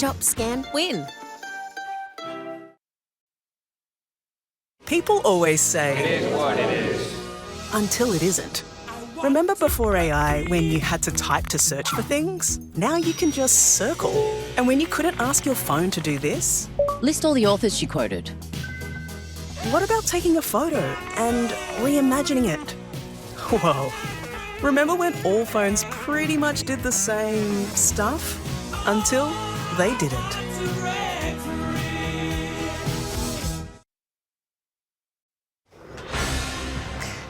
Shop, scan, win. People always say, It is what it is. until it isn't. Remember before AI when you had to type to search for things? Now you can just circle. And when you couldn't ask your phone to do this? List all the authors she quoted. What about taking a photo and reimagining it? Whoa. Remember when all phones pretty much did the same stuff? Until they didn't.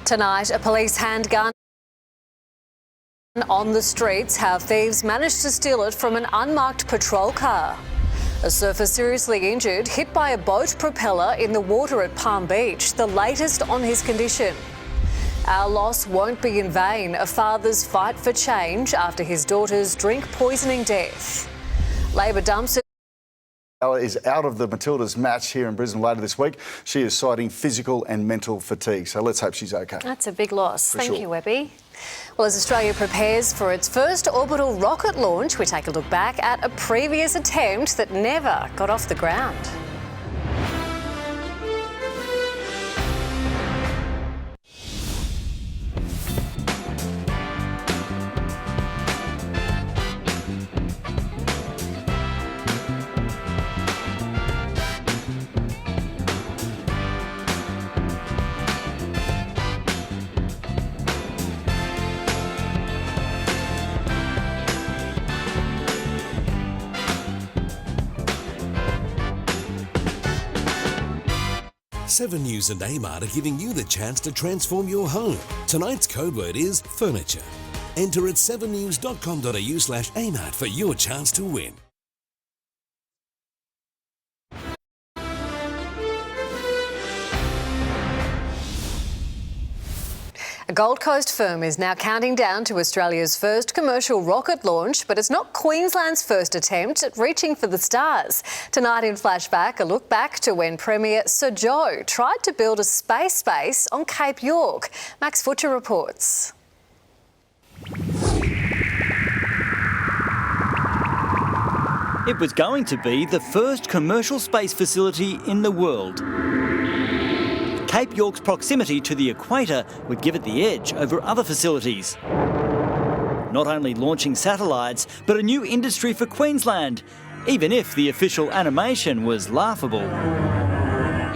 Tonight, a police handgun on the streets. How thieves managed to steal it from an unmarked patrol car. A surfer seriously injured, hit by a boat propeller in the water at Palm Beach, the latest on his condition. Our loss won't be in vain. A father's fight for change after his daughter's drink poisoning death. Labor dumps it. Is out of the Matildas match here in Brisbane later this week. She is citing physical and mental fatigue, so let's hope she's okay. That's a big loss. Thank sure. you, Webby. Well, as Australia prepares for its first orbital rocket launch, we take a look back at a previous attempt that never got off the ground. Seven News and Amart are giving you the chance to transform your home. Tonight's code word is furniture. Enter at 7news.com.au/Amart for your chance to win. A Gold Coast firm is now counting down to Australia's first commercial rocket launch, but it's not Queensland's first attempt at reaching for the stars. Tonight in Flashback, a look back to when Premier Sir Joe tried to build a space base on Cape York. Max Futcher reports. It was going to be the first commercial space facility in the world. Cape York's proximity to the equator would give it the edge over other facilities. Not only launching satellites, but a new industry for Queensland, even if the official animation was laughable.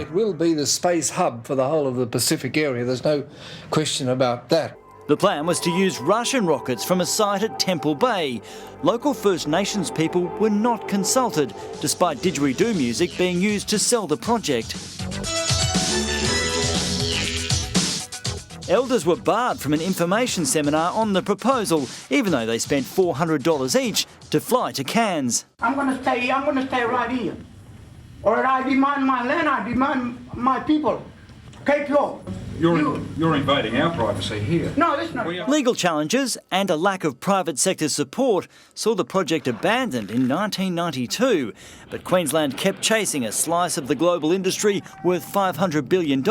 It will be the space hub for the whole of the Pacific area, there's no question about that. The plan was to use Russian rockets from a site at Temple Bay. Local First Nations people were not consulted, despite didgeridoo music being used to sell the project. Elders were barred from an information seminar on the proposal, even though they spent $400 each to fly to Cairns. I'm going to stay right here. Or I demand my land, I demand my people. Cape York. You're invading our privacy here. No, that's not. Legal challenges and a lack of private sector support saw the project abandoned in 1992, but Queensland kept chasing a slice of the global industry worth $500 billion,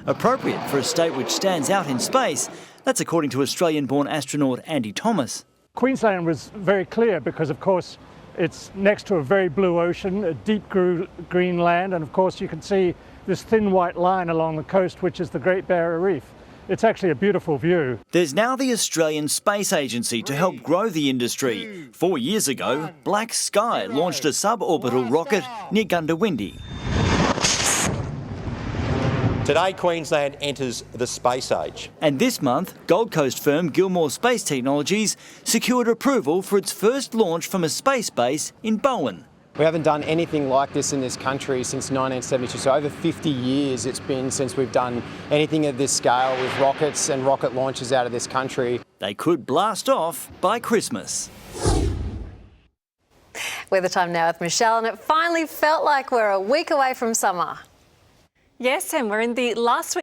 appropriate for a state which stands out in space. That's according to Australian-born astronaut Andy Thomas. Queensland was very clear because, of course, it's next to a very blue ocean, a deep green land, and of course you can see this thin white line along the coast, which is the Great Barrier Reef. It's actually a beautiful view. There's now the Australian Space Agency to help grow the industry. 4 years ago, Black Sky launched a suborbital rocket near Goondiwindi. Today, Queensland enters the space age. And this month, Gold Coast firm Gilmore Space Technologies secured approval for its first launch from a space base in Bowen. We haven't done anything like this in this country since 1972, so over 50 years it's been since we've done anything of this scale with rockets and rocket launches out of this country. They could blast off by Christmas. Weather time now with Michelle, and it finally felt like we're a week away from summer. Yes, and we're in the last week